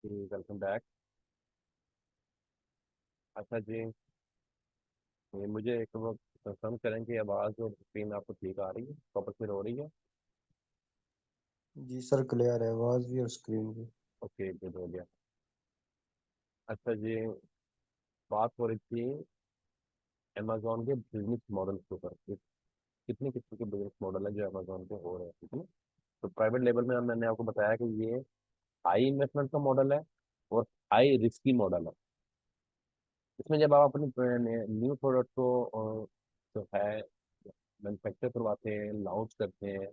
Welcome back. अच्छा जी, ये मुझे एक वो कंफर्म करें कि आवाज़ और स्क्रीन आपको ठीक आ रही है, प्रॉपर क्लियर हो रही है। जी सर, क्लियर है आवाज भी और स्क्रीन भी। ओके, गुड हो गया। अच्छा जी, बात हो रही थी अमेजोन के बिजनेस मॉडल के ऊपर कि कितने किस्म के बिजनेस मॉडल है जो अमेजोन पे हो रहे हैं, ठीक है। तो प्राइवेट लेवल में मैंने आपको बताया कि ये हाई इन्वेस्टमेंट का मॉडल है और हाई रिस्की मॉडल है। इसमें जब आप अपनी न्यू प्रोडक्ट को जो है मैन्युफैक्चर करवाते हैं, लॉन्च करते हैं,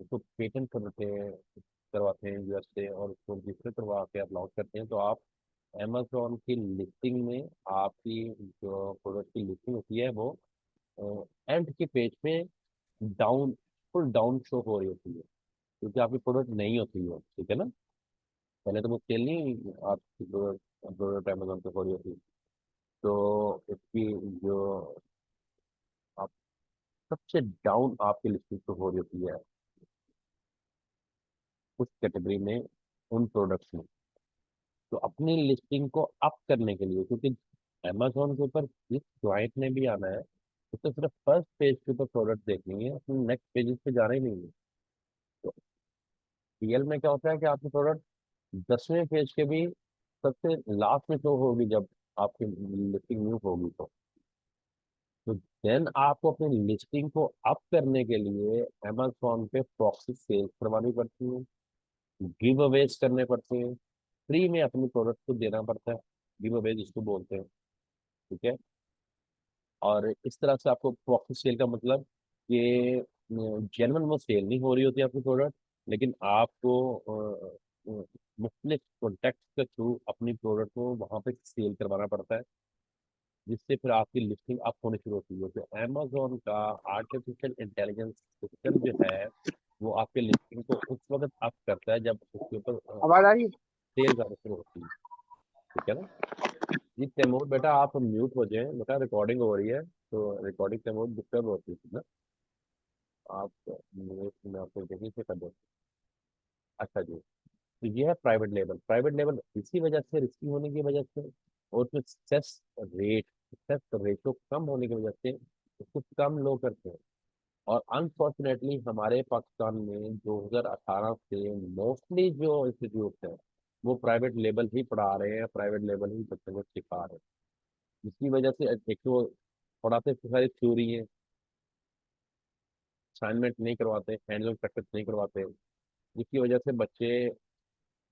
उसको पेटेंट करवाते हैं यूएस से और उसको रजिस्टर करवा के आप लॉन्च करते हैं, तो आप अमेजोन की लिस्टिंग में आपकी जो प्रोडक्ट की लिस्टिंग होती है वो एंड के पेज पे डाउन फुल डाउन शो हो रही होती है, क्योंकि आपकी प्रोडक्ट नहीं होती है, ठीक है ना। पहले तो वो सेल नहीं आपकी प्रोडक्ट अमेजोन पे हो रही होती है, तो इसकी जो आप सबसे डाउन आपकी लिस्टिंग पे हो रही होती है उस कैटेगरी में, उन प्रोडक्ट्स में। तो अपनी लिस्टिंग को अप करने के लिए, क्योंकि अमेजोन के ऊपर जिस क्लाइंट ने भी आना है उसको सिर्फ फर्स्ट पेज के ऊपर प्रोडक्ट देखनी है, अपने नेक्स्ट पेजेस पे जाना ही नहीं है। तो रियल में क्या होता है कि आपकी प्रोडक्ट 10वें पेज के भी सबसे लास्ट में शो होगी जब आपकी लिस्टिंग न्यू होगी। तो देन आपको अपनी लिस्टिंग को अप करने के लिए अमेजोन पे प्रॉक्सी सेल्स करवानी पड़ती है, गिव अवेज करने पड़ते हैं, फ्री में अपनी प्रोडक्ट को देना पड़ता है, गिव अवेज इसको बोलते हैं, ठीक है। और इस तरह से आपको प्रॉफिट सेल का मतलब कि जेन्युइन वो सेल नहीं हो रही होती आपकी प्रोडक्ट, लेकिन आपको मुख्तलिफ कॉन्टेक्ट के थ्रू अपनी प्रोडक्ट को वहां पे सेल करवाना पड़ता है, जिससे फिर आपकी लिस्टिंग अप होनी शुरू होती है। तो अमेजोन का आर्टिफिशियल इंटेलिजेंस सिस्टम जो है वो आपके लिस्टिंग को उस वक्त अप करता है जब उसके ऊपर आवाज आ रही है? सेल आना शुरू होती है, ठीक है ना। जी तैमूर बेटा, आप म्यूट हो जाएं, बेटा रिकॉर्डिंग हो रही है तो रिकॉर्डिंग तैमूर डिस्टर्ब होती है ना। आप म्यूट में आपको यहीं से कर दो। अच्छा जी, तो ये है प्राइवेट लेवल। प्राइवेट लेवल इसी वजह से रिस्की होने की वजह से और फिर सक्सेस रेशो कम होने की वजह से उसको कम लोग करते हैं। और अनफॉर्चुनेटली हमारे पाकिस्तान में 2018 से मोस्टली जो इंस्टीट्यूट है वो प्राइवेट लेवल ही पढ़ा रहे हैं, प्राइवेट लेवल ही बच्चों को सिखा रहे हैं, जिसकी वजह से एक तो पढ़ाते सारी थ्योरी है, असाइनमेंट नहीं करवाते, हैंड ऑन प्रैक्टिस नहीं करवाते, जिसकी वजह से बच्चे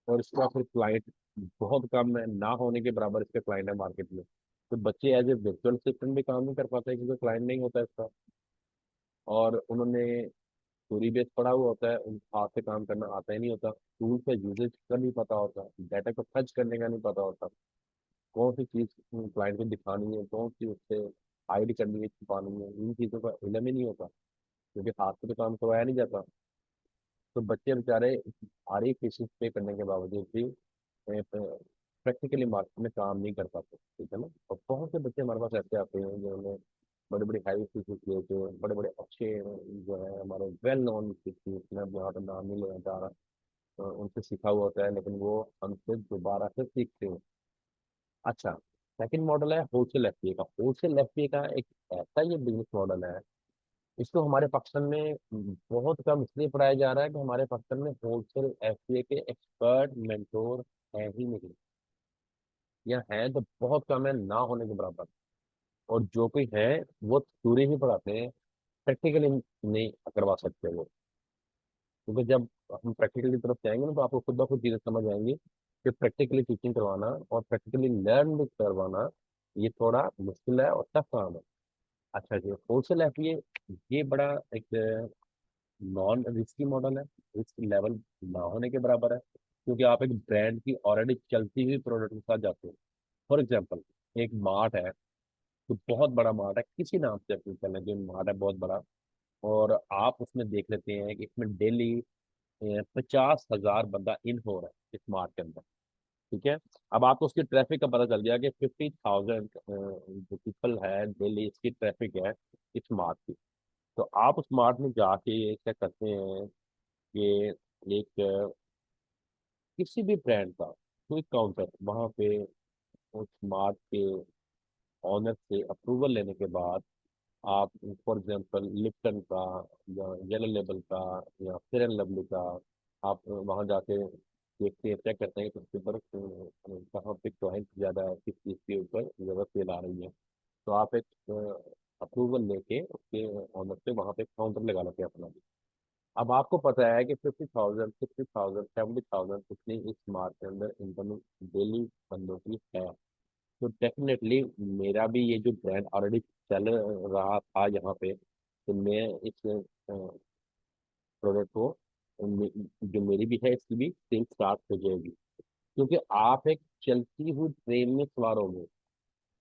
और इसका फिर क्लाइंट बहुत कम है, ना होने के बराबर इसके क्लाइंट है मार्केट में। तो बच्चे एज ए वर्चुअल असिस्टेंट भी काम नहीं कर पाते क्योंकि क्लाइंट नहीं होता इसका, और उन्होंने थ्योरी बेस पढ़ा हुआ होता है, उनको हाथ से काम करना आता ही नहीं होता, टूल का यूजेज का नहीं पता होता, डाटा को फर्ज करने का नहीं पता होता, कौन सी चीज़ क्लाइंट को दिखानी है, कौन सी उससे हाइड करनी है, छुपानी है, इन चीज़ों का इलम ही नहीं होता, क्योंकि हाथ से तो काम करवाया नहीं जाता। तो बच्चे बेचारे भारी फीस पे करने के बावजूद भी प्रैक्टिकली मार्केट में काम नहीं कर पाते, ठीक है ना। और बहुत से बच्चे हमारे पास ऐसे आते हैं जिन्होंने बड़े बड़े हाई फीस लेके बड़े बड़े अच्छे जो है हमारे वेल नोन इंस्टीट्यूट में, अब यहाँ पर नाम नहीं लेना चाह रहा, उनसे सीखा हुआ होता है, लेकिन वो हमसे दोबारा से सीखते हैं। अच्छा, सेकंड मॉडल है होलसेल एफपीए का। होलसेल एफपीए का एक ऐसा ये बिजनेस मॉडल है, इसको हमारे पाकिस्तान में बहुत कम इसलिए पढ़ाया जा रहा है कि हमारे पाकिस्तान में होलसेल एफपीए के एक्सपर्ट मेंटोर है ही नहीं, या है तो बहुत कम है, ना होने के बराबर। और जो कोई है वो थ्योरी ही पढ़ाते हैं, प्रैक्टिकली नहीं करवा सकते वो, क्योंकि जब हम प्रैक्टिकल की तरफ जाएंगे ना तो आपको खुद ब खुद चीज़ें समझ आएंगी कि प्रैक्टिकली टीचिंग करवाना और प्रैक्टिकली लर्न करवाना ये थोड़ा मुश्किल है और टफ काम है। अच्छा जी, होलसेल एफपीए ये बड़ा एक नॉन रिस्की मॉडल है, रिस्क लेवल ना होने के बराबर है, क्योंकि आप एक ब्रांड की ऑलरेडी चलती हुई प्रोडक्ट के साथ जाते हो। फॉर एग्जाम्पल, एक मार्ट है, तो बहुत बड़ा मार्ट है, किसी नाम से अपनी चलें, जो मार्ट है बहुत बड़ा, और आप उसमें देख लेते हैं कि इसमें डेली 50,000 बंदा इन हो रहा है इस मार्ट के अंदर, ठीक है। अब आपको उसकी ट्रैफिक का पता चल गया कि 50,000 जो पीपल है डेली इसकी ट्रैफिक है इस मार्ट की। तो आप उस मार्ट में जाके ये क्या करते हैं कि एक किसी भी ब्रांड का क्विक काउंटर, वहाँ पे उस मार्ट के ऑनर से अप्रूवल लेने के बाद आप फॉर एग्जांपल लिप्टन का या येलो लेबल का या फेयर एंड लवली का आप वहाँ जाके देखते हैं, चेक करते हैं कि उसके ऊपर कहाँ पे क्लाइंट ज़्यादा है, किस चीज़ के ऊपर ज़्यादा सेल आ रही है। तो आप एक अप्रूवल लेके उसके ऑनर से वहाँ पे काउंटर लगा लेते हैं अपना। अब आपको पता है कि 50,000 60,000 70,000 इतनी इस मार्च के अंदर इनकम डेली बंदों की है। तो डेफिनेटली मेरा भी ये जो ब्रांड ऑलरेडी चल रहा था यहाँ पे, तो मैं इस प्रोडक्ट को जो मेरी भी है इसकी भी सेल स्टार्ट हो जाएगी। क्योंकि आप एक चलती हुई ट्रेन में सवार होंगे।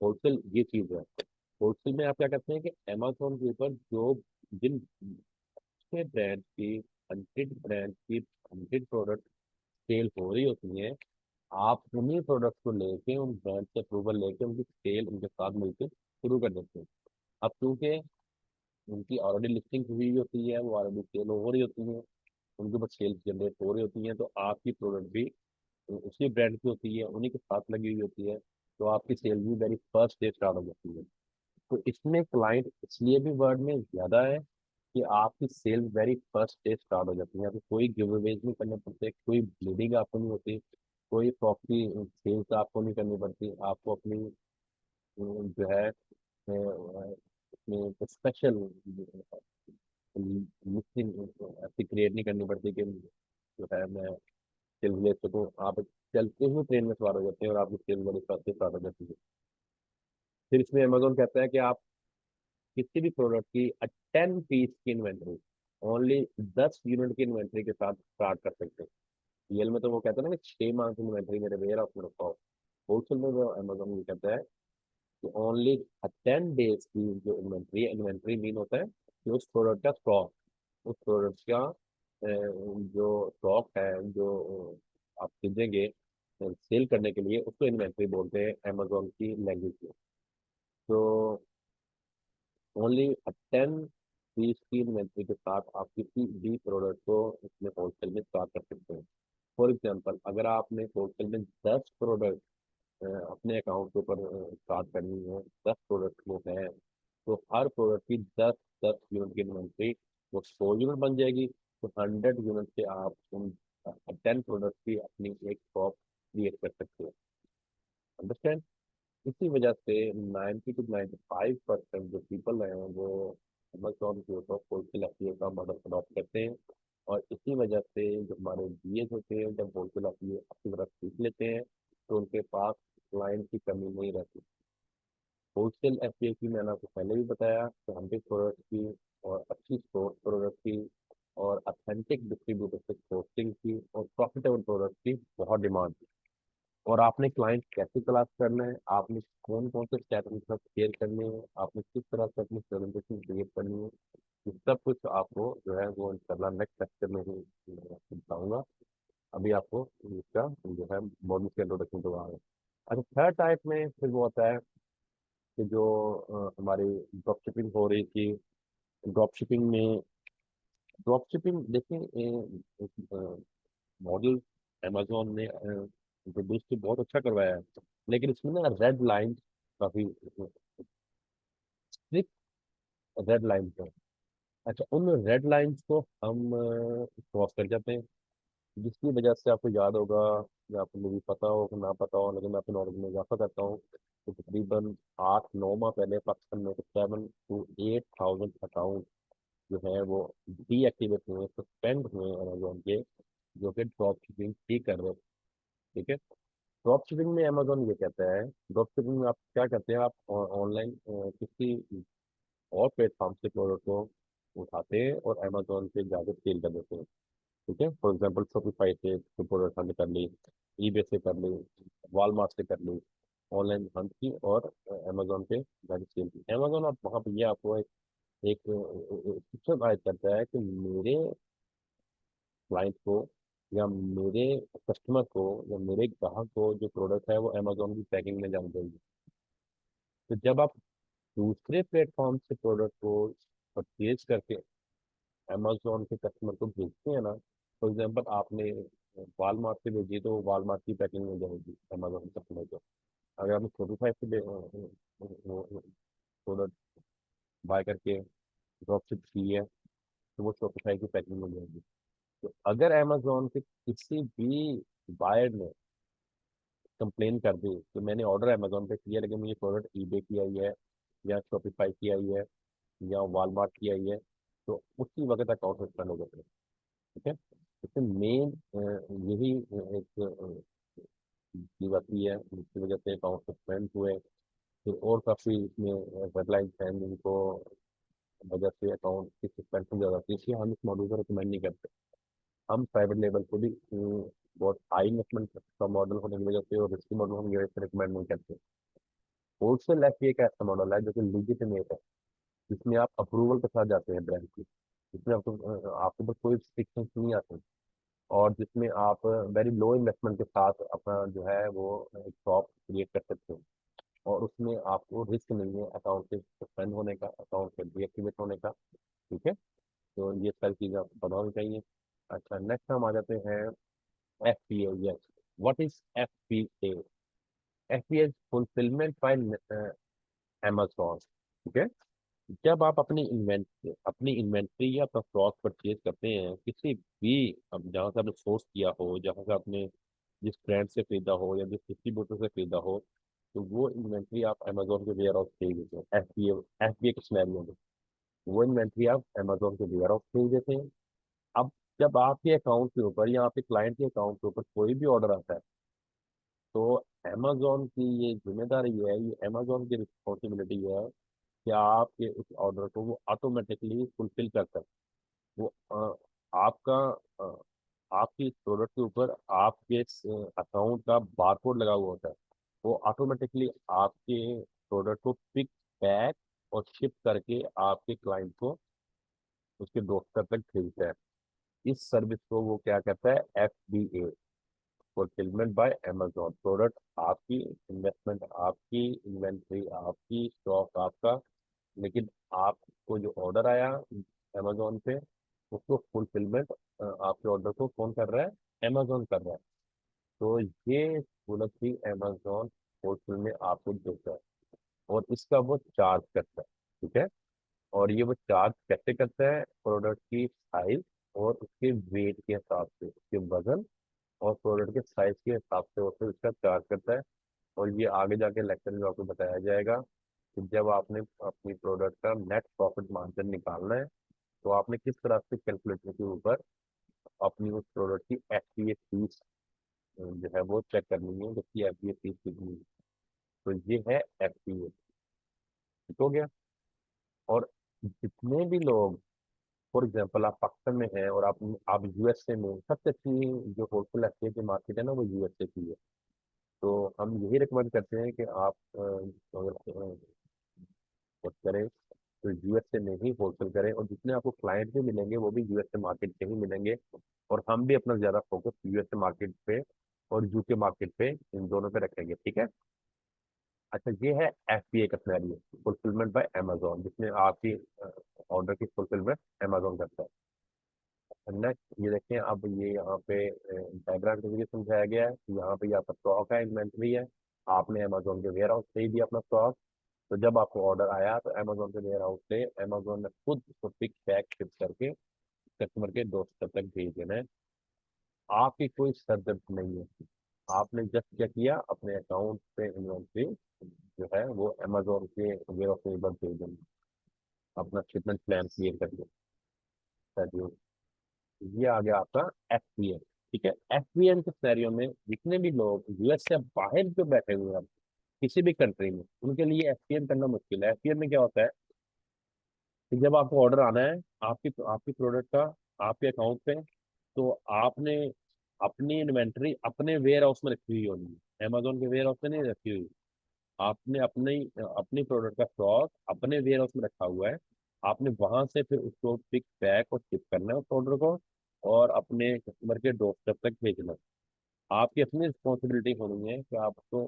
होलसेल ये चीज है। होलसेल में आप क्या करते हैं कि अमेजोन के ऊपर जो जिन अच्छे ब्रांड की 100 ब्रांड की 100 प्रोडक्ट सेल हो रही होती है, आप उन्हीं प्रोडक्ट को लेके उन ब्रांड से अप्रूवल लेके उनकी सेल उनके साथ मिलकर शुरू कर देते हैं। अब क्योंकि उनकी ऑलरेडी लिस्टिंग हुई होती है, वो ऑलरेडी सेल हो रही होती है, उनके ऊपर सेल्स जनरेट हो रही होती है, तो आपकी प्रोडक्ट भी उसी ब्रांड की होती है, उन्हीं के साथ लगी हुई होती है। तो आपकी सेल भी वेरी फर्स्ट डे स्टार्ट हो जाती है। तो इसमें क्लाइंट इसलिए भी वर्ड में ज्यादा है कि आपकी sale very first day start हो जाती है। आपको कोई गिव अवेज नहीं करने पड़ते, कोई ब्लीडिंग आपको नहीं होती, कोई प्रॉपर्टी सेल्स आपको नहीं करनी पड़ती। आपको अपनी जो है उसमें स्पेशल लिस्टिंग ऐसी क्रिएट नहीं करनी पड़ती कि जो है मैं सेल ले सकूँ। आप चलते हुए ट्रेन में सवार हो जाते हैं और आपकी सेल बड़ी फर्स्ट डे स्टार्ट हो जाती है। फिर इसमें अमेजोन कहता है कि आप किसी भी प्रोडक्ट की 10 पीस की इन्वेंट्री ओनली 10 यूनिट की इन्वेंट्री के साथ स्टार्ट कर सकते हैं। रियल में तो वो कहते हैं ना कि 6 माह की इन्वेंट्री मेरे वेयर हाउस में रखा हो। होलसेल में वो अमेजोन ये कहता है कि ओनली 10 डेज की जो इन्वेंट्री है, इन्वेंट्री मीन होता है कि उस प्रोडक्ट का स्टॉक, उस प्रोडक्ट का जो स्टॉक है, जो आप खरीदेंगे सेल करने के लिए, उसको इन्वेंट्री बोलते हैं अमेजोन की लैंग्वेज में। तो ओनली 10 पीस की इन्वेंट्री के साथ आप किसी भी प्रोडक्ट को इसमें होलसेल में स्टार्ट कर सकते हैं। फॉर एग्जाम्पल, अगर आपने होलसेल में 10 प्रोडक्ट अपने अकाउंट के ऊपर स्टार्ट करनी है, 10 प्रोडक्ट वो है, तो हर प्रोडक्ट की 10 10 यूनिट की इन्वेंट्री, वो 100 यूनिट बन जाएगी। तो 100 यूनिट से आप उन 10 प्रोडक्ट की अपनी एक शॉप क्रिएट कर सकते हैं। अंडरस्टैंड? इसी वजह से 90 to 95% जो पीपल हैं वो अमेजोन के ऊपर होलसेल एफपीओ का मॉडल अडॉप्ट करते हैं। और इसी वजह से जो हमारे बीएस होते हैं, जब होलसेल एफपीओ अपनी तरफ सीख लेते हैं, तो उनके पास क्लाइंट की कमी नहीं रहती। होलसेल एफपीओ की मैंने आपको पहले भी बताया कि 100 प्रोडक्ट की और अच्छी स्टोर प्रोडक्ट की और अथेंटिक डिस्ट्रीब्यूटर से सोर्सिंग की और प्रॉफिटेबल प्रोडक्ट की बहुत डिमांड। और आपने क्लाइंट कैसे तलाश करना है, आपने कौन कौन से स्टेप उनके साथ शेयर करने हैं, आपने किस तरह से अपनी प्रेजेंटेशन क्रिएट करनी है, ये सब कुछ आपको जो है वो इंशाल्लाह नेक्स्ट लेक्चर में ही मैं आपको बताऊंगा। अभी आपको इसका जो है मॉडल का इंट्रोडक्शन करवा रहे हैं। अच्छा, थर्ड टाइप में फिर वो होता है कि जो हमारी ड्रॉप शिपिंग हो रही थी। ड्रॉप शिपिंग में ड्रॉप शिपिंग देखिए मॉडल अमेजोन ने इंट्रोड्यूस तो बहुत अच्छा करवाया है, लेकिन इसमें ना रेड लाइन, काफी स्ट्रिक्ट रेड लाइन है। अच्छा, उन रेड लाइंस को हम क्रॉस कर जाते हैं, जिसकी वजह से आपको याद होगा या आपको मुझे पता हो कि ना पता हो, लेकिन मैं अपने नॉलेज में इजाफा करता हूँ तो तकरीबन 8 9 माह पहले पाकिस्तान में 7 to 8 थाउजेंड अकाउंट जो है वो डीएक्टिवेट हुए, सस्पेंड हुए अमेजोन के, जो कि ड्रॉप शिपिंग ही कर रहे थे। ठीक है। ड्रॉप शिपिंग में अमेजोन ये कहता है, ड्रॉप शिपिंग में आप क्या करते हैं, आप ऑनलाइन किसी और प्लेटफॉर्म से प्रोडक्ट को उठाते हैं और अमेजोन पे जाकर सेल कर देते हैं। ठीक है। फॉर एग्जाम्पल शॉपिफाई से प्रोडक्ट हमने कर ली, ईबे से कर ली, वॉलमार्ट से कर ली, ऑनलाइन हंट की और अमेजोन पे जाकर सेल की। अमेजोन आप वहाँ पे ये आपको एक शिक्षा प्रोवाइड करता है कि मेरे क्लाइंट को या मेरे कस्टमर को या मेरे ग्राहक को जो प्रोडक्ट है वो अमेजोन की पैकिंग में जानी चाहिए। तो जब आप दूसरे प्लेटफॉर्म से प्रोडक्ट को परचेज करके अमेजोन के कस्टमर को भेजते हैं ना, फॉर एग्जाम्पल आपने वालमार्ट से भेजिए तो वालमार्ट की पैकिंग में जाएगी अमेजोन कस्टमर को। अगर आपने शॉपिफाई से प्रोडक्ट बाय करके ड्रॉप शिप की है तो वो शॉपिफाई की पैकिंग में जाएगी। तो अगर अमेजोन के किसी भी बायर ने कंप्लेन कर दी कि मैंने ऑर्डर अमेजोन पे किया लेकिन मुझे प्रोडक्ट ईबे की आई है या शॉपिफाई की आई है या वालमार्ट की आई है, तो उसी वक्त अकाउंट सस्पेंड हो जाते हैं। ठीक है, इसमें मेन यही एक चीज आती है जिसकी वजह से अकाउंट सस्पेंड हुए। फिर और काफ़ी इसमें हेडलाइंस हैं जिनको वजह से अकाउंट की सस्पेंशन ज़्यादा आती है, इसलिए हम इस मॉडल को रिकमेंड नहीं करते। हम प्राइवेट लेवल को भी बहुत हाई इन्वेस्टमेंट का मॉडल होने की वजह से और रिस्की मॉडल होने की वजह से रिकमेंड नहीं करते। होलसेल एफपीए एक ऐसा मॉडल है जो कि लीजिटिमेट है, जिसमें आप अप्रूवल के साथ जाते हैं ब्रांड की, जिसमें आपके ऊपर कोई रिस्ट्रिक्शन नहीं आते, और जिसमें आप वेरी लो इन्वेस्टमेंट के साथ अपना जो है वो एक शॉप क्रिएट कर सकते हैं। और उसमें आपको रिस्क नहीं है अकाउंट के सस्पेंड होने का, अकाउंट के डीएक्टिवेट होने का। ठीक है, तो ये सारी चीज़ें आपको पता होनी चाहिए। अच्छा, नेक्स्ट हम आ जाते हैं F P A. Yes, what is F P A? F P A fulfilment bye Amazon. ठीक है, जब आप अपनी इन्वेंट्री या अपना स्टॉक परचेज करते हैं किसी भी, अब जहाँ से आपने सोर्स किया हो, जहाँ से आपने जिस ब्रांड से खरीदा हो या जिस डिस्ट्रीब्यूटर से खरीदा हो, तो वो इन्वेंट्री आप अमेजोन के वेयर हाउस भेज देते हैं। एफ पी ए के सिनेरियो में वो इन्वेंट्री आप अमेजोन के वेयर हाउस भेज देते हैं। अब जब आपके अकाउंट के ऊपर या आपके क्लाइंट के अकाउंट के ऊपर कोई भी ऑर्डर आता है, तो अमेजोन की ये जिम्मेदारी है, ये अमेजोन की रिस्पॉन्सिबिलिटी है कि आपके उस ऑर्डर को वो ऑटोमेटिकली फुलफिल करता है। वो आपका अ, आपकी प्रोडक्ट के ऊपर आपके अकाउंट का बारकोड लगा हुआ होता है। वो ऑटोमेटिकली आपके प्रोडक्ट को पिक, पैक और शिप करके आपके क्लाइंट को उसके डोरस्टेप तक भेजता है। इस सर्विस को वो क्या कहता है? FBA, fulfilment bye Amazon. Product आपकी, इन्वेस्टमेंट आपकी, इन्वेंट्री आपकी, स्टॉक आपका, लेकिन आपको जो ऑर्डर आया अमेजोन पे, उसको फुलफिलमेंट आपके ऑर्डर को कौन कर रहा है? अमेजोन कर रहा है। तो ये प्रोडक्ट ही अमेजोन होलसेल में आपको देता है और इसका वो चार्ज करता है। ठीक है, और ये वो चार्ज कैसे करता है? प्रोडक्ट की साइज और उसके वेट के हिसाब से, उसके वजन और प्रोडक्ट के साइज के हिसाब से वो फिर इसका चार्ज करता है। और ये आगे जाके लेक्चर में आपको बताया जाएगा कि जब आपने अपनी प्रोडक्ट का नेट प्रॉफिट मार्जिन निकालना है तो आपने किस तरह से कैलकुलेटर के ऊपर अपनी उस प्रोडक्ट की एफपीए फीस जो है वो चेक करनी है, जबकि एफपीए फीस कितनी है। तो ये है एफपीए। ठीक हो गया। और जितने भी लोग, फॉर एग्जाम्पल आप पाकिस्तान में हैं और आप यूएसए में, सबसे अच्छी जो होलसेल एफपीए की मार्केट है ना वो यूएसए की है। तो हम यही रिकमेंड करते हैं कि आप अगर करें तो यूएसए में ही होलसेल करें, और जितने आपको क्लाइंट भी मिलेंगे वो भी यूएसए मार्केट के ही मिलेंगे। और हम भी अपना ज्यादा फोकस यूएसए मार्केट पे और यूके मार्केट पे, इन दोनों पे रखेंगे। ठीक है। अच्छा, ये है एफपीए का सिनेरियो, फुलफिलमेंट बाय अमेजोन, जिसमें आपकी ऑर्डर की फुलफिलमेंट अमेजोन करता है। नेक्स्ट ये देखें, अब ये यहाँ पे डायग्राम के जरिए समझाया गया है कि यहाँ पे ये आपका स्टॉक है, इन्वेंट्री है। आपने अमेजोन के वेयर हाउस से ही दिया अपना स्टॉक। तो जब आपको ऑर्डर आया तो अमेजोन के वेयर हाउस से अमेजोन ने खुद उसको पिक, पैक, शिप करके कस्टमर के डोरस्टेप तक भेज देना है। आपकी कोई सरदर्द नहीं है। आपने जस्ट क्या किया, अपने अकाउंट पे इन्वेंट्री जो है वो अमेजोन के वेयर हाउस में एक बार भेज देना, अपना शिपमेंट प्लान क्रिएट करके। शेड्यूल, ये आ गया आपका एफपीएन। ठीक है, एफपीएन के सिनेरियो में जितने भी लोग यूएस से बाहर जो बैठे हुए हैं किसी भी कंट्री में, उनके लिए एफपीएन करना मुश्किल है। एफपीएन में क्या होता है कि जब आपको ऑर्डर आना है आपकी आपकी प्रोडक्ट का आपके अकाउंट पे, तो आपने अपनी इन्वेंट्री अपने वेयर हाउस में रखी हुई होनी है, अमेजोन के वेयर हाउस में नहीं रखी हुई। आपने अपनी अपनी प्रोडक्ट का स्टॉक अपने वेयर हाउस में रखा हुआ है। आपने वहां से फिर उसको पिक, पैक और शिप करना है उस ऑर्डर को, और अपने कस्टमर के डोरस्टेप तक भेजना है। आपकी अपनी रिस्पॉन्सिबिलिटी होनी है कि आप उसको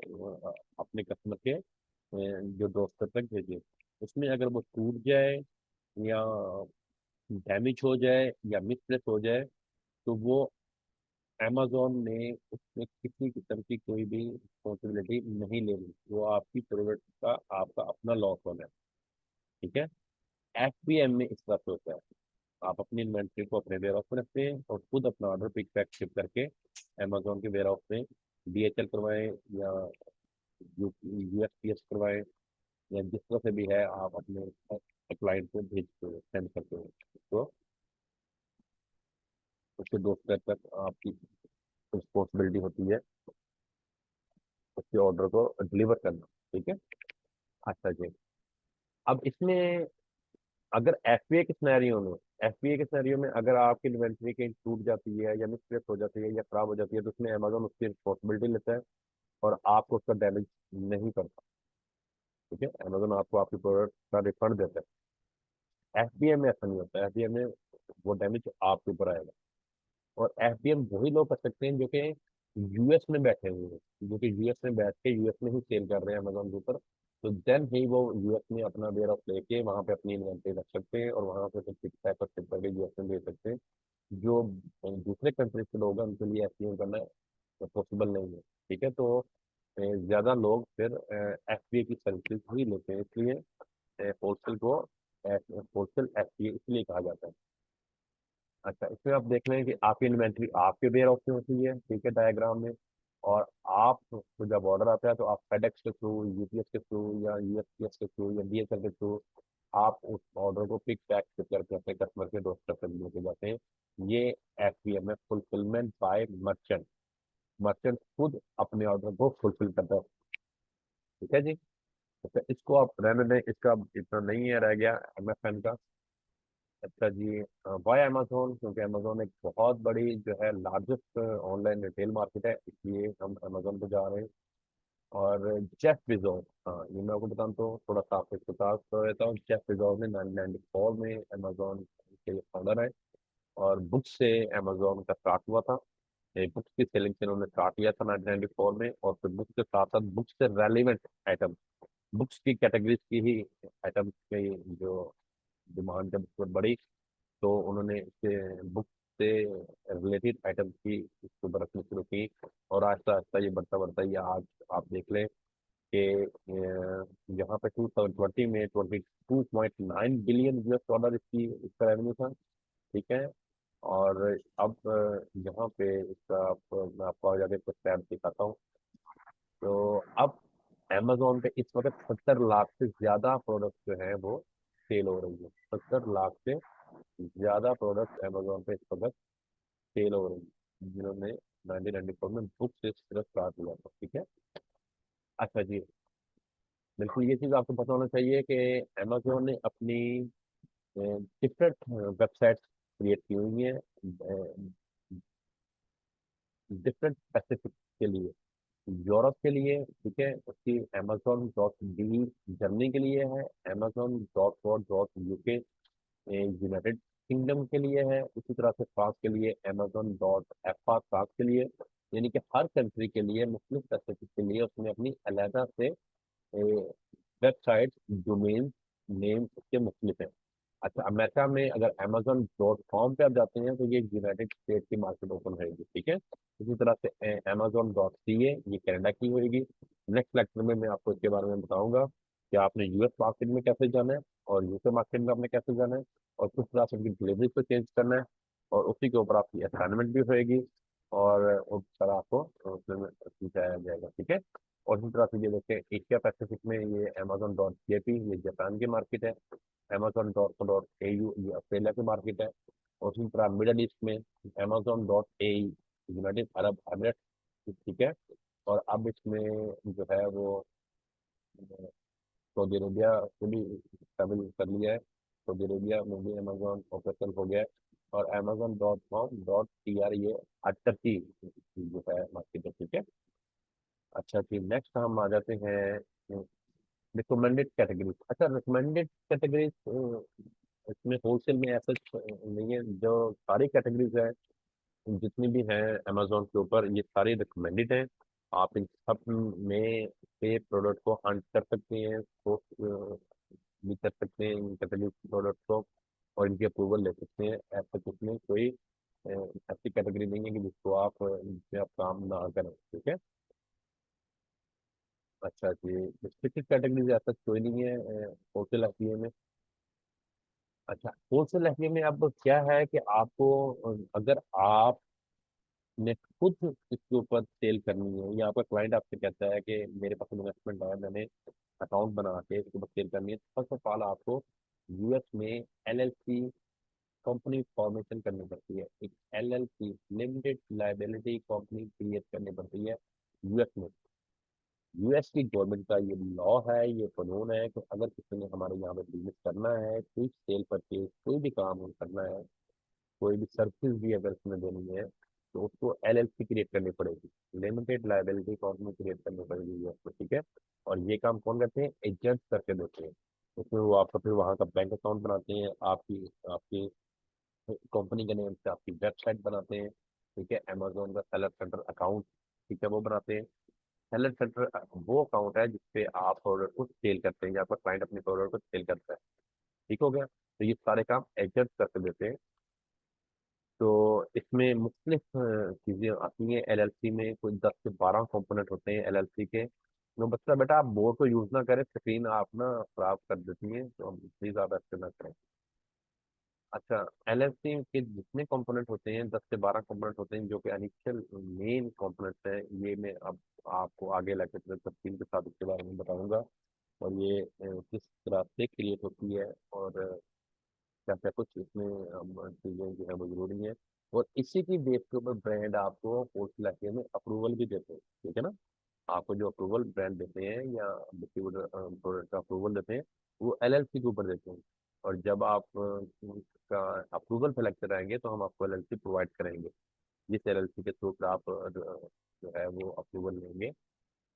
अपने कस्टमर के जो डोरस्टेप तक भेजें। उसमें अगर वो टूट जाए या डैमेज हो जाए या मिसप्लेस हो जाए, तो वो अमेजोन ने उसमें किसी किस्म की कोई भी रिस्पॉन्सिबिलिटी नहीं लेनी, वो आपकी प्रोडक्ट का आपका अपना लॉस होना है। ठीक है। एफबीएम में इस तरह से होता है, आप अपनी इन्वेंट्री को अपने वेयर हाउस में रखते हैं और खुद अपना ऑर्डर पिक पैक शिप करके अमेजोन के वेयर हाउस में डीएचएल करवाएं या यूएसपीएस करवाएं, या जिस तरह से भी है आप अपने क्लाइंट को भेजते हो, सेंड करते हो। तो उसके 2 स्टेप तक आपकी रिस्पॉन्सिबिलिटी होती है उसके ऑर्डर को डिलीवर करना। ठीक है। अच्छा जी। अब इसमें अगर एफबीए के सिनेरियो में, एफबीए के सिनेरियो में अगर आपकी इन्वेंट्री कहीं टूट जाती है या मिसप्लेस हो जाती है या खराब हो जाती है, तो उसमें अमेजोन उसकी रिस्पॉन्सिबिलिटी लेता है और आपको उसका डैमेज नहीं करता। ठीक है। अमेजोन आपको आपकी प्रोडक्ट का रिफंड देता है। एफबीए में ऐसा नहीं होता। एफबीए में वो डैमेज आपके ऊपर आएगा। और एफबीएम वही लोग कर सकते हैं जो कि यूएस में बैठे हुए हैं, जो कि यूएस में बैठ के यूएस में ही सेल कर रहे हैं अमेजोन के ऊपर। तो देन ही वो यूएस में अपना वेयर ऑफ लेके वहाँ पे अपनी इन्वेंट्री रख सकते हैं और वहाँ से फिर पिक पैक और शिप करके यूएस में भेज सकते हैं। जो दूसरे कंट्रीज के लोग हैं उनके लिए एफबीएम करना पॉसिबल नहीं है। ठीक है। तो ज़्यादा लोग फिर एफबीए की सर्विसेज ही लेते हैं, इसलिए होलसेल को होलसेल एफबीए इसलिए कहा जाता है। अच्छा, इसमें आप देख रहे हैं कि आपकी इन्वेंट्री आपके वेयर हाउस में होती है, ठीक है, डायग्राम में। और आप को जब ऑर्डर आता है तो आप फेडेक्स के थ्रू, यूपीएस के थ्रू या यूएसपीएस के थ्रू या डीएचएल के थ्रू आप उस ऑर्डर को पिक पैक करके अपने कस्टमर के डोर तक लेके जाते हैं। ये एफपीएम है, फुलफिलमेंट बाय मर्चेंट। मर्चेंट खुद अपने ऑर्डर को फुलफिल करता है। ठीक है जी। अच्छा, इसको आप रहने दें, इसका इतना नहीं है रह गया एमएफएन का। अच्छा जी। वाई अमेजोन, क्योंकि अमेजोन एक बहुत बड़ी जो है लार्जेस्ट ऑनलाइन रिटेल मार्केट है, इसलिए हम अमेजोन पे जा रहे हैं। और जेफ बेजोस, हाँ ये मैं आपको बताऊँ तो थोड़ा सा आपको इसके पास रहता हूँ। जेफ बेजोस ने 1994 में अमेजोन के फाउंडर है। और बुक से अमेजोन का स्टार्ट हुआ था। बुक्स की सेलिंग से उन्होंने स्टार्ट किया था 1994 में, और फिर बुक्स के साथ साथ बुक्स से रेलिवेंट आइटम, बुक्स की कैटेगरीज की ही आइटम्स की जो डिमांड जब बढ़ी, तो उन्होंने इसके बुक से रिलेटेड आइटम की इसको बरतनी शुरू की। और आहिस्ता आहिस्ता ये बढ़ता बढ़ता ये आज आप देख लें कि यहाँ पे 2020 में 22.9 बिलियन यूएस डॉलर इसका रेवेन्यू था। ठीक है। और अब यहाँ पे इसका मैं आपको आगे जाके कुछ स्टैम्प दिखाता हूँ। तो अब अमेजोन पे इस वक्त 70 लाख से ज्यादा प्रोडक्ट जो है वो सेल हो रही है। 70 लाख से ज्यादा प्रोडक्ट अमेजोन पे इस वक्त सेल हो रही है, जिन्होंने 1994 में बुक से सिर्फ स्टार्ट हुआ था। ठीक है। अच्छा जी। बिल्कुल ये चीज़ आपको पता होना चाहिए कि अमेजोन ने अपनी डिफरेंट वेबसाइट्स क्रिएट की हुई हैं डिफरेंट स्पेसिफिक के लिए। यूरोप के लिए, ठीक है, उसकी amazon.de जर्मनी के लिए है, amazon.co.uk यूनाइटेड किंगडम के लिए है, इसी तरह से फ्रांस के लिए amazon.fr फ्रांस के लिए। यानी कि हर कंट्री के लिए मुख्तलिफ स्पेसिफिक के लिए उसने अपनी अलहदा से वेबसाइट डोमेन नेम उसके मुख्तलिफ हैं। अच्छा, अमेरिका में अगर amazon.com पे आप जाते हैं तो ये यूनाइटेड स्टेट की मार्केट ओपन रहेगी। ठीक है। इसी तरह से amazon.ca ये कनाडा की होगी। नेक्स्ट लेक्चर में मैं आपको इसके बारे में बताऊंगा कि आपने यूएस मार्केट में कैसे जाना है और यूके मार्केट में आपने कैसे जाना है और किस तरह से उनकी डिलीवरी को चेंज करना है। और उसी के ऊपर आपकी असाइनमेंट भी होएगी और उस तरह आपको उसमें समझाया जाएगा। ठीक है। और इसी तरह से ये देखिए, एशिया पैसिफिक में ये amazon.jp ये जापान की मार्केट है, amazon.co.au ये ऑस्ट्रेलिया की मार्केट है। और उसी तरह मिडल ईस्ट में amazon.ae यूनाइटेड अरब अमीरात। ठीक है। और अब इसमें जो है वो सऊदी अरेबिया से भी शामिल कर लिया है। सऊदी अरेबिया में भी अमेजोन ऑपरेशन हो गया है। और amazon.com.tr ये टर्की जो है मार्केट है। ठीक है। अच्छा ठीक, नेक्स्ट हम आ जाते हैं रिकमेंडेड कैटेगरीज। अच्छा, रिकमेंडेड कैटेगरीज इसमें होलसेल में ऐसा नहीं है। जो सारी कैटेगरीज है जितनी भी हैं अमेजोन के ऊपर, ये सारी रिकमेंडेड हैं। आप इन सब में से प्रोडक्ट को हंट कर सकते हैं, सोर्स भी कर सकते हैं इन कैटेगरी प्रोडक्ट को, और इनकी अप्रूवल ले सकते हैं। ऐसा कुछ नहीं, कोई ऐसी कैटेगरी नहीं है कि जिसको आप जिसमें आप काम ना करें, ठीक है। अच्छा जी, रिस्ट्रिक्टेड कैटेगरी ऐसा कोई नहीं है होलसेल एफडीए में। अच्छा, होलसेल एफडीए में अब क्या है कि आपको अगर आपने खुद इसके ऊपर सेल करनी है, या आपका क्लाइंट आपसे कहता है कि मेरे पास इन्वेस्टमेंट है, मैंने अकाउंट बना के इसके ऊपर सेल करनी है, तो फर्स्ट ऑफ ऑल आपको यूएस में एलएलसी कंपनी फॉर्मेशन करनी पड़ती है। एक LLC limited liability company create करनी पड़ती है यूएस में। यूएस की गवर्नमेंट का ये लॉ है, ये कानून है कि अगर किसी ने हमारे यहाँ पे बिजनेस करना है, कोई सेल परचेज कोई भी काम करना है, कोई भी सर्विस भी अगर उसने देनी है, तो उसको एलएलसी क्रिएट करनी पड़ेगी, लिमिटेड लाइबिलिटी कंपनी क्रिएट करनी पड़ेगी यूएस में, ठीक है। और ये काम कौन करते हैं? एजेंट्स करके देते हैं। उसमें वो आपका फिर वहाँ का बैंक अकाउंट बनाते हैं, आपकी आपकी कंपनी के नेम से आपकी वेबसाइट बनाते हैं, ठीक है। अमेजोन का सेलर सेंटर अकाउंट, ठीक है, वो बनाते हैं। सेलर सेंटर वो अकाउंट है जिसपे आप प्रोडक्ट को सेल करते हैं, या आपका क्लाइंट अपने प्रोडक्ट को सेल करता है, ठीक हो गया। तो ये सारे काम एजेंट करके देते हैं। तो इसमें मुख्तलिफ चीज़ें आती हैं एलएलसी में, कोई 10 से 12 कंपोनेंट होते हैं एलएलसी के। तो बच्चा बेटा आप बोर्ड को यूज़ ना करें, स्क्रीन आप ना खराब कर देती हैं, तो प्लीज़ आप ऐसे ना करें। अच्छा, एलएलसी के जितने कंपोनेंट होते हैं, 10 से 12 कंपोनेंट होते हैं, जो कि इनिशियल मेन कंपोनेंट्स हैं, ये मैं अब आपको आगे लेकर तफसील के साथ इसके बारे में बताऊंगा। और ये किस तरह से क्रिएट होती है, और क्या क्या कुछ इसमें चीज़ें जो है वो जरूरी है। और इसी की बेस के ऊपर ब्रांड आपको पोस्ट इलाके में अप्रूवल भी देते हैं, ठीक है ना। आपको जो अप्रूवल ब्रांड देते हैं या डिस्ट्रीब्यूटर प्रोडक्ट का अप्रूवल देते हैं, वो एलएलसी के ऊपर देते हैं। और जब आप उसका अप्रूवल पे लेकर आएंगे, तो हम आपको एलएलसी प्रोवाइड करेंगे, जिस एलएलसी के थ्रू आप जो है वो अप्रूवल लेंगे।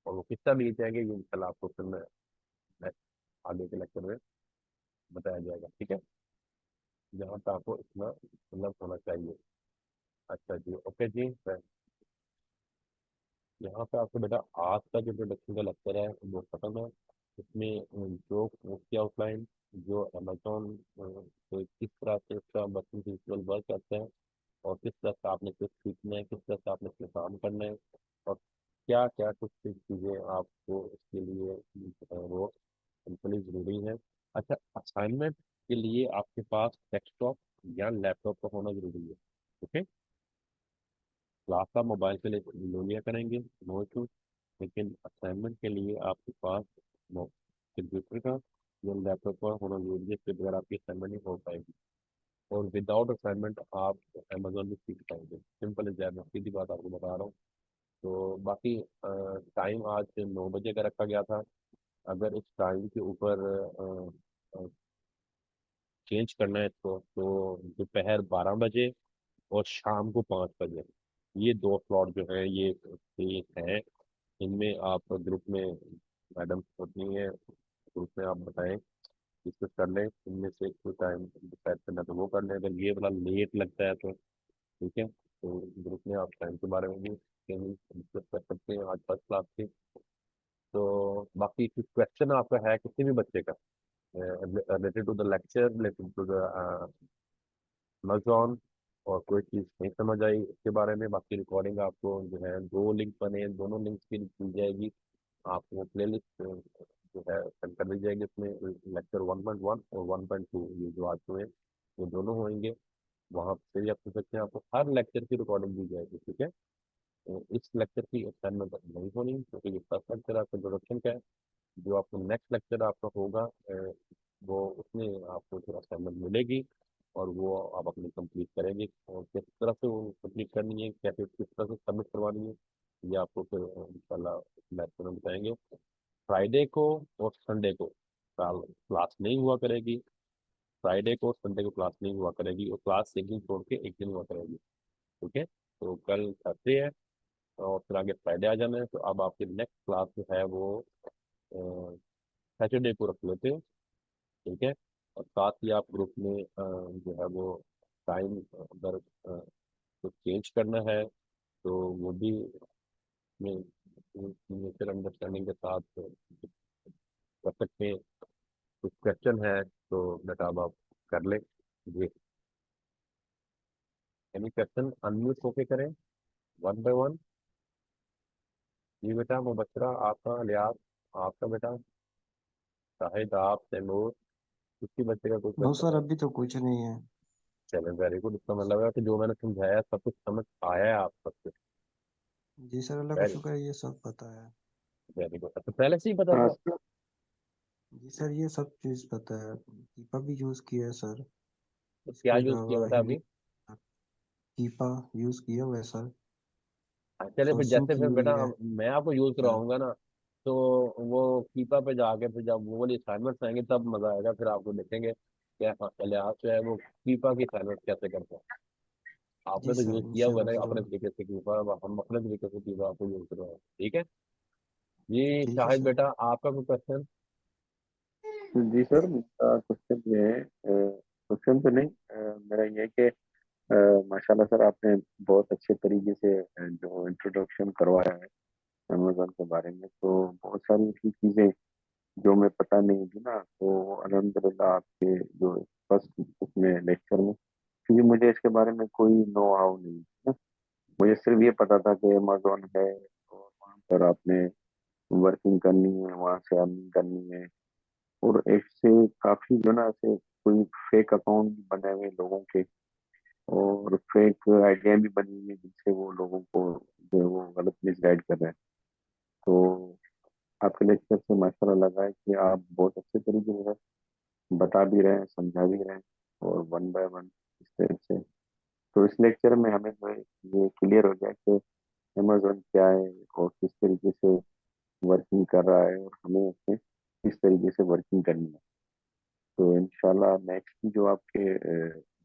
और वो कितना मिल जाएंगे, ये इंशाल्लाह आपको फिर मैं आगे के लेक्चर में बताया जाएगा, ठीक है। जहाँ तक आपको इतना मतलब होना चाहिए। अच्छा जी, ओके जी। यहाँ पे आपको बेटा आज का जो प्रोडक्शन का लेक्चर है वो खत्म है। इसमें जो उसकी आउटलाइन, जो अमेजोन तो किस तरह से उसका वर्किंग प्रिंसिपल वर्क करते हैं, और किस तरह से आपने कुछ सीखना है, किस तरह से आपने इसमें काम करना है, और क्या क्या कुछ चीज़ें आपको इसके लिए वो बिल्कुल ज़रूरी है। अच्छा, असाइनमेंट के लिए आपके पास डेस्कटॉप या लैपटॉप का होना ज़रूरी है, ओके। क्लास आप मोबाइल पे ले लिया करेंगे, नो इशू। लेकिन असाइनमेंट के लिए आपके पास कंप्यूटर का या लैपटॉप का होना जरूरी है, इसके बगैर आपकी असाइनमेंट नहीं हो पाएगी। और विदाउट असाइनमेंट आप अमेजोन भी सीख पाएंगे, सिंपल इज दैट, मैं सीधी बात आपको बता रहा हूँ। तो बाकी टाइम आज 9 बजे का रखा गया था। अगर इस टाइम के ऊपर चेंज करना है इसको, तो दोपहर 12 बजे और शाम को 5 बजे, ये दो स्लॉट जो है ये फ्री हैं। इनमें आप ग्रुप में मैडम होती हैं, ग्रुप में आप बताएं, डिस्कस कर लें, इनमें से कोई टाइम डिसाइड करना तो वो कर लें। अगर ये वाला लेट लगता है तो ठीक है, तो ग्रुप में आप टाइम के बारे में भी डिस्कस कर सकते हैं आज फर्स्ट क्लास के। तो बाकी कुछ क्वेश्चन आपका है किसी भी बच्चे का related to the lecture, related to the Amazon, और कोई चीज़ नहीं समझ आई उसके बारे में, बाकी रिकॉर्डिंग आपको जो है 2 लिंक बने हैं, दोनों लिंक की दी जाएगी आपको, प्ले लिस्ट जो है सेंड कर दी जाएगी। उसमें लेक्चर 1.1 और 1.2 ये जो आज हुए वो दोनों होंगे, वहाँ से भी आप पूछ सकते हैं। आपको हर लेक्चर की रिकॉर्डिंग दी जाएगी, ठीक है। तो इस लेक्चर की असाइनमेंट नहीं होनी, क्योंकि ये फर्स्ट लेक्चर आपका इंट्रोडक्शन का है। जो आपको नेक्स्ट लेक्चर आपका होगा वो उसमें आपको फिर असाइनमेंट मिलेगी, और वो आप अपनी कंप्लीट करेंगे। और किस तरह से वो कंप्लीट करनी है, कैसे किस तरह से सबमिट करवानी है, ये आपको फिर इंशाल्लाह लेक्चर में बताएंगे। फ्राइडे को और संडे को क्लास नहीं हुआ करेगी। फ्राइडे को संडे को क्लास नहीं हुआ करेगी, और क्लास एक दिन छोड़ के एक दिन हुआ करेगी, ठीक है। तो कल थर्सडे है, और फिर आगे फ्राइडे आ जाना है। तो अब आपकी नेक्स्ट क्लास जो है वो सैटरडे को रख लेते हैं, ठीक है। और साथ ही आप ग्रुप में जो है वो टाइम अगर कुछ चेंज करना है, तो वो भी म्यूचुअल अंडरस्टैंडिंग के साथ कर सकते हैं। कुछ क्वेश्चन है तो बेटा अब आप कर लें जी। एनी क्वेश्चन अनम्यूट होके करें, वन बाय वन। जी बेटा मुबशरा, आपका लियाज, आपका बेटा शाहिद, आप तैमूर, किसी बच्चे का कोई नो क्वेश्चन सर, है? अभी तो कुछ नहीं है। चलो वेरी गुड, इसका मतलब है कि जो मैंने समझाया सब कुछ समझ आया है आप सबको। जी सर, अल्लाह का वेरी शुक्र है, ये सब पता है। Very good. अच्छा पहले से ही पता हाँ था? सर। जी सर, ये सब चीज़ पता है। कीपा भी यूज़ किया है सर। तो क्या इसके यूज किया अलावा बेटा हिंदी अभी? कीपा यूज़ किया हुआ है सर। चले फिर सरसों जैसे की फिर हुई बेटा है मैं आपको यूज सर। करवाऊंगा ना, तो वो कीपा पे जाके फिर जब वो वाली असाइनमेंट्स आएंगे तब मजा आएगा, फिर आपको देखेंगे क्या पहले आप जो है वो कीपा की असाइनमेंट कैसे करते हैं। जी आपने तो सर, यूज किया हुआ है इंशाल्लाह ना अपने ज़रूर। तरीके से कीपा, अब हम अपने तरीके से कीपा आपको यूज करवाएंगे, ठीक है? जी ठीक है शाहिद सर। बेटा, आपका कोई क्वेश्चन? जी सर, मेरा क्वेश्चन ये है, क्वेश्चन तो नहीं, मेरा ये है कि माशाल्लाह सर, आपने बहुत अच्छे तरीके से जो इंट्रोडक्शन करवाया है अमेजोन के बारे में, तो बहुत सारी ऐसी चीजें जो मैं पता नहीं थी ना, तो अल्हम्दुलिल्लाह आपके जो फर्स्ट उसमें लेक्चर में, क्योंकि मुझे इसके बारे में कोई नो हाउ नहीं है ना। मुझे सिर्फ ये पता था कि अमेजोन है और वहाँ पर आपने वर्किंग करनी है, वहाँ से अर्निंग करनी है, और ऐसे काफी जो ना ऐसे कोई फेक अकाउंट बने हुए लोगों के, और फेक आइडिया भी बनी हुई है जिनसे वो लोगों को जो है वो गलत मिसगाइड कर रहे हैं। तो आपके लेक्चर से माशाल्लाह लगा है कि आप बहुत अच्छे तरीके से बता भी रहे हैं, समझा भी रहे हैं, और वन बाय वन स्टेप से। तो इस लेक्चर में हमें जो है ये क्लियर हो गया कि अमेजोन क्या है और किस तरीके से वर्किंग कर रहा है, और हमें उसमें किस तरीके से वर्किंग करनी है। तो इंशाल्लाह नेक्स्ट जो आपके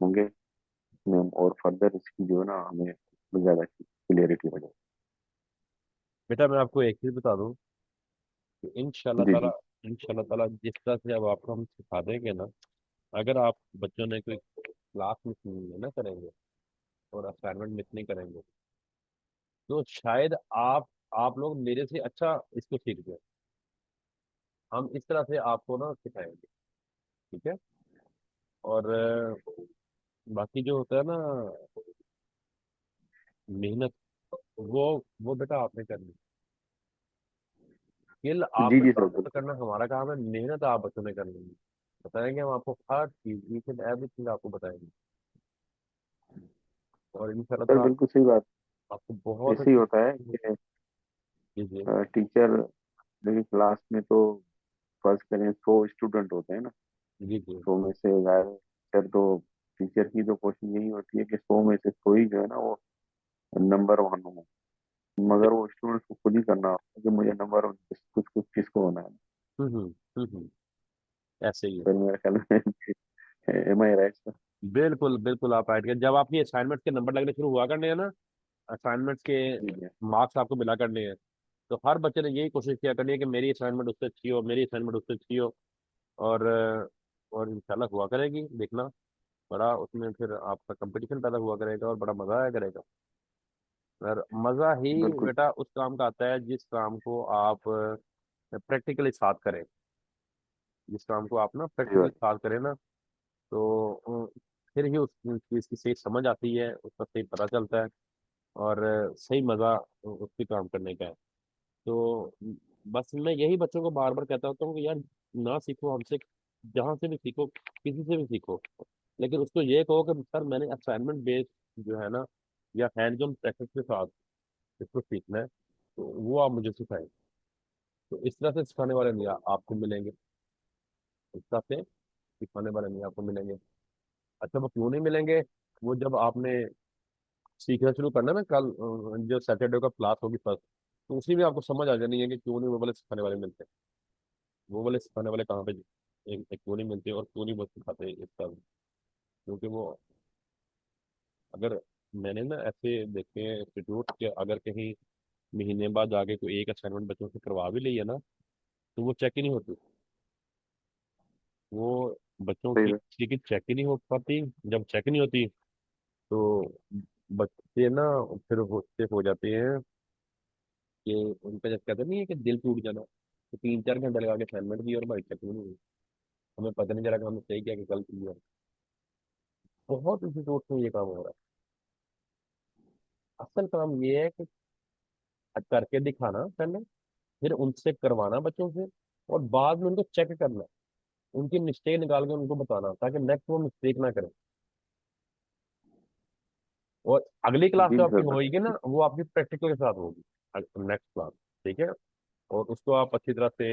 होंगे उसमें हम और फर्दर इसकी जो है ना हमें ज़्यादा क्लियरिटी हो जाए। बेटा मैं आपको एक चीज बता दूं कि जी जी। इंशाल्लाह ताला जिस तरह से अब आपको हम सिखा देंगे ना, अगर आप बच्चों ने कोई क्लास में ना करेंगे और असाइनमेंट मिस नहीं करेंगे, तो शायद आप लोग मेरे से अच्छा इसको सीख जाए। हम इस तरह से आपको ना सिखाएंगे, ठीक है? और बाकी जो होता है ना मेहनत, वो बेटा आपने करनी। स्किल जी आपने जी सर, प्राप्त बिल्कुल। करना हमारा काम है, मेहनत आप बच्चों ने करनी है। बताएंगे हम आपको हर चीज, ईच एंड एवरीथिंग आपको बताएंगे, और इंशाल्लाह सर ताला बिल्कुल सही बात। आपको बहुत ऐसे ही अच्छी होता है कि चीजें। टीचर मेरी क्लास में तो फर्स्ट करें 100 स्टूडेंट होते हैं ना, जी जी। 100 में से ज्यादा टीचर तो, टीचर की तो कोशिश यही होती है कि 100 में से 100 ही जो है ना वो नंबर वन हो, मगर वो स्टूडेंट्स को खुद ही करना होता है कि मुझे नंबर वन कुछ कुछ किसको होना है। हम्म हम्म ऐसे ही है। फिर मेरे ख्याल में एम आई राइट सर। बिल्कुल बिल्कुल आप राइट, जब आपकी असाइनमेंट के नंबर लगने शुरू हुआ करने हैं ना, असाइनमेंट्स के जी जी। मार्क्स आपको मिला करने हैं, तो हर बच्चे ने यही कोशिश किया करनी है कि मेरी असाइनमेंट उससे अच्छी हो, मेरी असाइनमेंट उससे अच्छी हो। और इंशाल्लाह हुआ करेगी, देखना। बड़ा उसमें फिर आपका कंपटीशन पैदा हुआ करेगा और बड़ा मजा आया करेगा। और मजा ही बिल्कुल बेटा उस काम का आता है जिस काम को आप प्रैक्टिकली साथ करें। जिस काम को आप ना सही प्रैक्टिकली बात। साथ करें ना, तो फिर ही उस चीज की सही समझ आती है, उसका सही पता चलता है, और सही मजा उसके काम करने का है। तो बस मैं यही बच्चों को बार बार कहता होता हूँ कि यार ना सीखो हमसे, जहाँ से भी सीखो, किसी से भी सीखो, लेकिन उसको ये कहो कि सर मैंने असाइनमेंट बेस्ड जो है ना, या हैंड्स ऑन प्रैक्टिस के साथ इसको सीखना है, तो वो आप मुझे सिखाएं। तो इस तरह से सिखाने वाले नहीं आपको मिलेंगे, इस तरह से सिखाने वाले नहीं आपको मिलेंगे। अच्छा वो क्यों नहीं मिलेंगे? वो जब आपने सीखना शुरू करना ना कल, जो सैटरडे का क्लास होगी फर्स्ट, तो उसी में आपको समझ आ जानी है कि क्यों नहीं वो वाले सिखाने वाले मिलते हैं। वो वाले सिखाने वाले कहाँ पे एक क्यों नहीं मिलते और क्यों नहीं वो सिखाते इस तरह। क्योंकि वो, अगर मैंने ना ऐसे देखे हैं इंस्टीट्यूट के, अगर कहीं महीने बाद जाके कोई एक असाइनमेंट बच्चों से करवा भी ली है ना, तो वो चेक ही नहीं होती। वो बच्चों सही की बात। किसी की चेक ही नहीं हो पाती। जब चेक नहीं होती तो बच्चे ना फिर होते हो जाते हैं कि उनका जब कहते नहीं है कि दिल टूट जाना, तो 3 4 घंटे लगा के असाइनमेंट की और भाई चेक नहीं हुई, हमें पता नहीं चला कि हमने सही किया कि गलत किया। बहुत इंस्टीट्यूट में ये काम हो रहा है। असल काम ये है कि करके दिखाना पहले, फिर उनसे करवाना बच्चों से, और बाद में उनको चेक करना, उनकी मिस्टेक निकाल के उनको बताना, ताकि नेक्स्ट वो मिस्टेक ना करें। और अगली क्लास जी जो आपकी सर। होगी ना, वो आपकी प्रैक्टिकल के साथ होगी, नेक्स्ट क्लास। ठीक है। और उसको आप अच्छी तरह से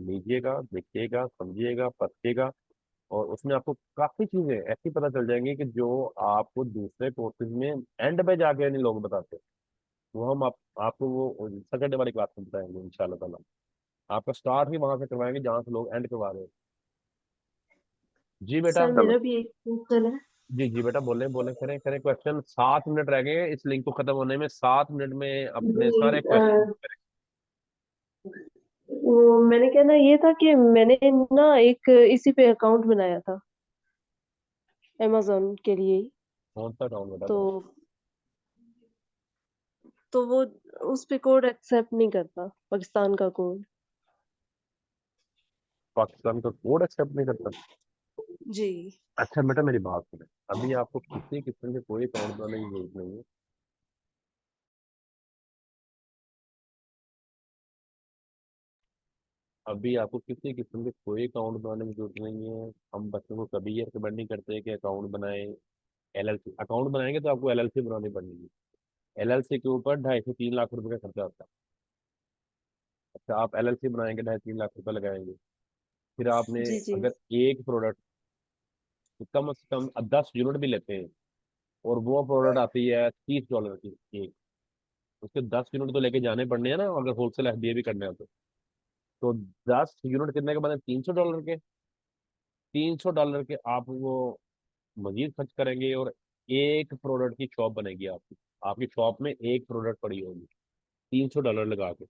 लीजिएगा, देखिएगा, समझिएगा, पढ़िएगा, और उसमें आपको काफी चीजें ऐसी पता चल जाएंगी कि जो आपको दूसरे कोर्सेज में एंड पे जाके नहीं लोग बताते। वो हम आपको वो सेकंड वाली क्लास में बताएंगे इंशाल्लाह ताला। आपका स्टार्ट ही वहां से करवाएंगे जहां से लोग एंड करवा रहे हैं। जी बेटा। सर चलो। मेरा भी एक क्वेश्चन है। जी जी बेटा, बोले बोले, करें करें क्वेश्चन। 7 मिनट रह गए हैं इस लिंक को खत्म होने में, 7 मिनट में अपने जी सारे क्वेश्चन करें। वो मैंने कहना ये था कि मैंने ना एक इसी पे अकाउंट बनाया था, अमेजोन के लिए ही। कौन सा डाउन बेटा तो करें। तो वो उस पे कोड एक्सेप्ट नहीं करता, पाकिस्तान का कोड। पाकिस्तान का कोड एक्सेप्ट नहीं करता। जी। अच्छा बेटा, मेरी बात सुने। अभी आपको किसी किस्म के कोई अकाउंट बनाने की जरूरत नहीं है। अभी आपको किसी किस्म के कोई अकाउंट बनाने की जरूरत नहीं है। हम बच्चों को कभी ये रिकमेंड नहीं करते कि अकाउंट बनाए। एलएलसी अकाउंट बनाएंगे तो आपको एलएलसी बनानी पड़ेगी। एलएलसी के ऊपर 2.5 से 3 लाख रुपए का खर्चा आता है। अच्छा, आप एलएलसी बनाएंगे, 2.5 से 3 लाख रुपए लगाएंगे। फिर आपने जी जी। अगर एक प्रोडक्ट, कम से कम 10 यूनिट भी लेते हैं, और वो प्रोडक्ट आती है $30 की एक, उसके 10 यूनिट तो लेके जाने पड़ने हैं ना, अगर होलसेल एफडीए भी करने हैं तो 10 यूनिट कितने के बने, $300 के। $300 के आप वो मजीद खर्च करेंगे, और एक प्रोडक्ट की शॉप बनेगी आपकी। आपकी शॉप में एक प्रोडक्ट पड़ी होगी, $300 लगा के।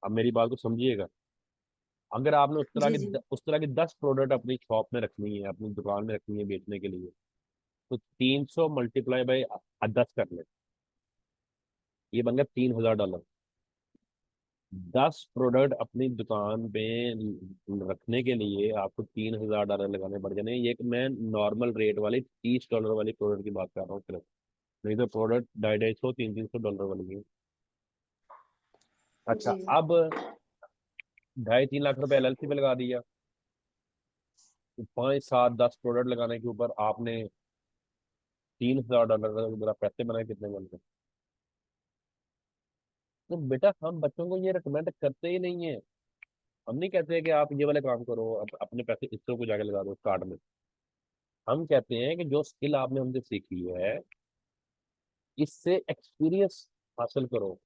अब मेरी बात को समझिएगा। अगर आपने जी जी। उस तरह की 10 प्रोडक्ट अपनी शॉप में रखनी है, अपनी दुकान में रखनी है बेचने के लिए, तो 300 मल्टीप्लाई बाई 10 कर ले, ये बन गया $3,000। 10 प्रोडक्ट अपनी दुकान पे रखने के लिए आपको $3,000 लगाने पड़ जाने। ये एक मैं नॉर्मल रेट वाली $30 वाली प्रोडक्ट की बात कर रहा हूँ सिर्फ। नहीं तो प्रोडक्ट 250 300 300 डॉलर वाली है। अच्छा, जी अब 2.5 3 लाख रुपए एलएलसी पे लगा दिया, तो 5 7 10 प्रोडक्ट लगाने के ऊपर आपने $3,000 जरा पैसे बनाए कितने बनते। तो बेटा, हम बच्चों को ये रिकमेंड करते ही नहीं है। हम नहीं कहते कि आप ये वाले काम करो, अब अपने पैसे इसरो को जाके लगा दो कार्ड में। हम कहते हैं कि जो स्किल आपने हमसे सीखी है, इससे एक्सपीरियंस हासिल करो।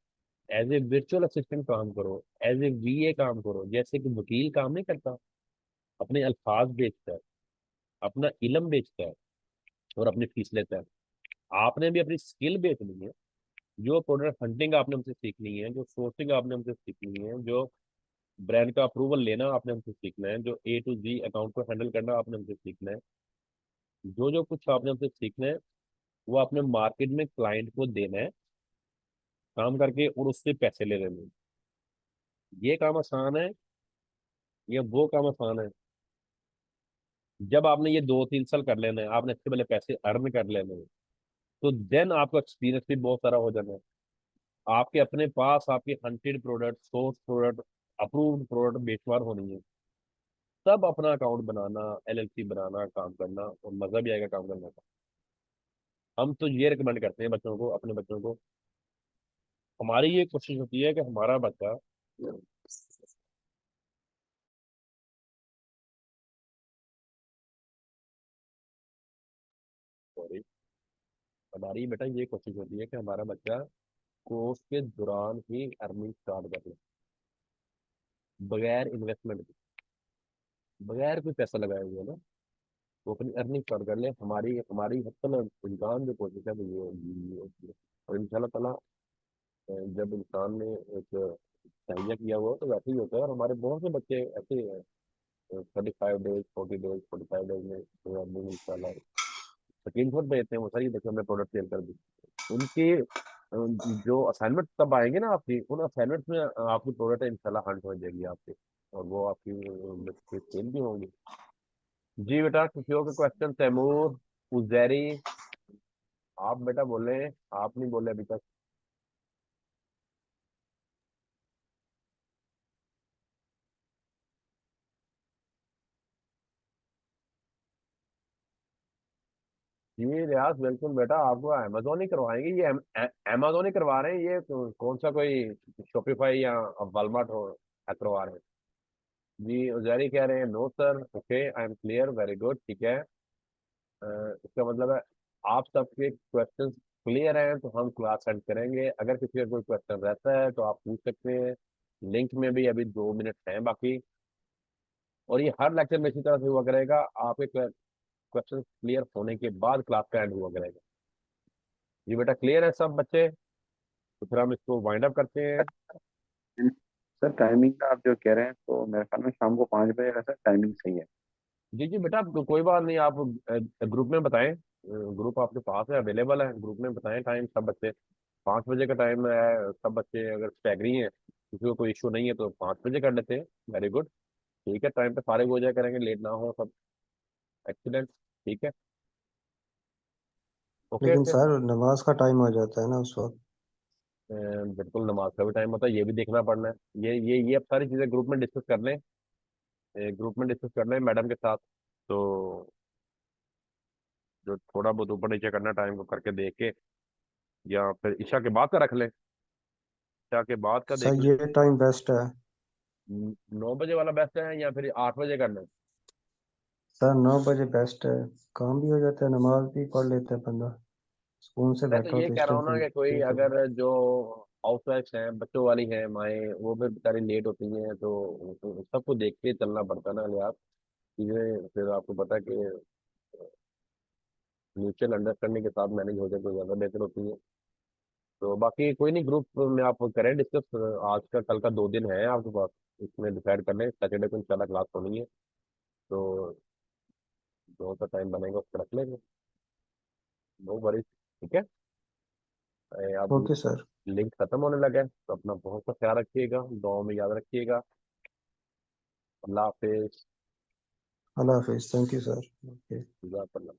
एज ए वर्चुअल असिस्टेंट काम करो, एज ए वीए काम करो। जैसे कि वकील काम नहीं करता, अपने अल्फाज बेचता है, अपना इलम बेचता है, और अपनी फीस लेता है। आपने भी अपनी स्किल बेचनी है। जो प्रोडक्ट हंटिंग आपने हमसे सीखनी है, जो सोर्सिंग आपने हमसे सीखनी है, जो ब्रांड का अप्रूवल लेना आपने हमसे सीखना है, जो A to Z अकाउंट को हैंडल करना आपने हमसे सीखना है, जो जो कुछ आपने हमसे सीखना है, वो आपने मार्केट में क्लाइंट को देना है काम करके, और उससे पैसे ले लेने हैं। ये काम आसान है या वो काम आसान है? जब आपने ये 2 3 साल कर लेना है, आपने अच्छे वाले पैसे अर्न कर लेने हैं, तो देन आपका एक्सपीरियंस भी बहुत सारा हो जाना है। आपके अपने पास आपके hunted product, source product, approved product बेशुमार होनी है। तब अपना अकाउंट बनाना, एलएलसी बनाना, काम करना, और मजा भी आएगा काम करने का। हम तो ये रिकमेंड करते हैं बच्चों को, अपने बच्चों को। हमारी ये कोशिश होती है कि हमारा बच्चा, सॉरी, हमारी बेटा ये कोशिश होती है कि हमारा बच्चा कोर्स के दौरान ही अर्निंग स्टार्ट कर ले, बगैर इन्वेस्टमेंट के, बगैर कोई पैसा लगाए हुए ना, वो अपनी अर्निंग स्टार्ट कर ले। हमारी हमारी हर इंसान जो कोशिश है वो ये होती है। और इंशाल्लाह ताला जब इंसान ने एक तहिया किया हुआ तो वैसे ही होता है। और हमारे बहुत से बच्चे ऐसे हैं, 35 डेज, 40 डेज, 45 डेज में अर्निंग इंशाल्लाह स्क्रीन शॉट भेजते हैं वो सारी, देखो हमने प्रोडक्ट सेल कर दी। उनके जो असाइनमेंट तब आएंगे ना आपकी, उन असाइनमेंट्स में आपकी प्रोडक्ट इंशाल्लाह हंट हो जाएगी आपके, और वो आपकी सेल भी होंगी। जी बेटा, किसी और के क्वेश्चन? तैमूर, उजैरी, आप बेटा बोले, आप नहीं बोले अभी तक। ये रियाज बिल्कुल बेटा, आपको अमेजोन ही करवाएंगे, ये अमेजोन ही करवा रहे हैं, ये कौन सा कोई शॉपिफाई या वॉलमार्ट हो करवा रहे हैं। जी उजैरी कह रहे हैं no sir, okay I am clear, very good, ठीक है। इसका मतलब है आप सबके क्वेश्चंस क्लियर हैं, तो हम क्लास एंड करेंगे। अगर किसी का कोई क्वेश्चन रहता है तो आप पूछ सकते हैं। लिंक में भी अभी 2 मिनट हैं बाकी, और ये हर लेक्चर में इसी तरह से हुआ करेगा। आपके क्वेश्चन क्लियर होने के बाद क्लास का एंड हुआ करेगा। जी बेटा क्लियर है सब बच्चे, तो फिर हम इसको वाइंड अप करते हैं। सर टाइमिंग का आप जो कह रहे हैं तो मेरे ख्याल में शाम को 5 बजे का सर टाइमिंग सही है। जी जी बेटा, कोई बात नहीं, आप ग्रुप में बताएं, ग्रुप आपके पास है, अवेलेबल है, ग्रुप में बताएं टाइम। सब बच्चे 5 बजे का टाइम है, सब बच्चे अगर स्टैगरी हैं, किसी को कोई इशू नहीं है, तो 5 बजे कर लेते हैं। वेरी गुड, ठीक है, टाइम पे फारिग हो जाया करेंगे, लेट ना हो सब। एक्सीलेंट, ठीक है, ओके लेकिन फिर। सर नमाज का टाइम हो जाता है ना उस वक्त। बिल्कुल नमाज का भी टाइम होता है, ये भी देखना पड़ना है। ये अब सारी चीज़ें ग्रुप में डिस्कस कर लें, ग्रुप में डिस्कस कर लें मैडम के साथ। तो जो थोड़ा बहुत ऊपर नीचे करना टाइम को करके देख के, या फिर ईशा के बाद का रख लें, ईशा के बाद का देख सर लें। ये टाइम बेस्ट है। 9 बजे वाला बेस्ट है या फिर 8 बजे करना है। सर 9 बजे बेस्ट है। काम भी हो जाता है, नमाज भी पढ़ लेता है बंदा, सुकून से मैं तो बैठा हो ये तो कह इस रहा टाइम हूँ ना फिर कि कोई ठीक होगा। अगर जो हाउस वाइफ हैं, बच्चों वाली हैं माएँ, वो भी बेचारी लेट होती हैं, तो सबको देख के चलना पड़ता है ना लिहाज चीज़ें। फिर आपको पता है कि म्यूचुअल अंडरस्टैंडिंग के साथ मैनेज हो जाए तो ज़्यादा बेहतर होती है। तो बाकी कोई नहीं, ग्रुप में आप करें डिस्कस। आज का कल का 2 दिन है आपके पास, इसमें डिसाइड कर लें। सैटरडे को इंशाल्लाह क्लास होनी है, तो जो सा टाइम बनेगा उस पर रख लेंगे। नो वरीज, ठीक है। अब ओके सर। लिंक खत्म होने लगा है, तो अपना बहुत सा ख्याल रखिएगा, दुआओं में याद रखिएगा। अल्लाह हाफिज। अल्लाह हाफिज, थैंक यू सर। ओके। जज़ाकल्लाह।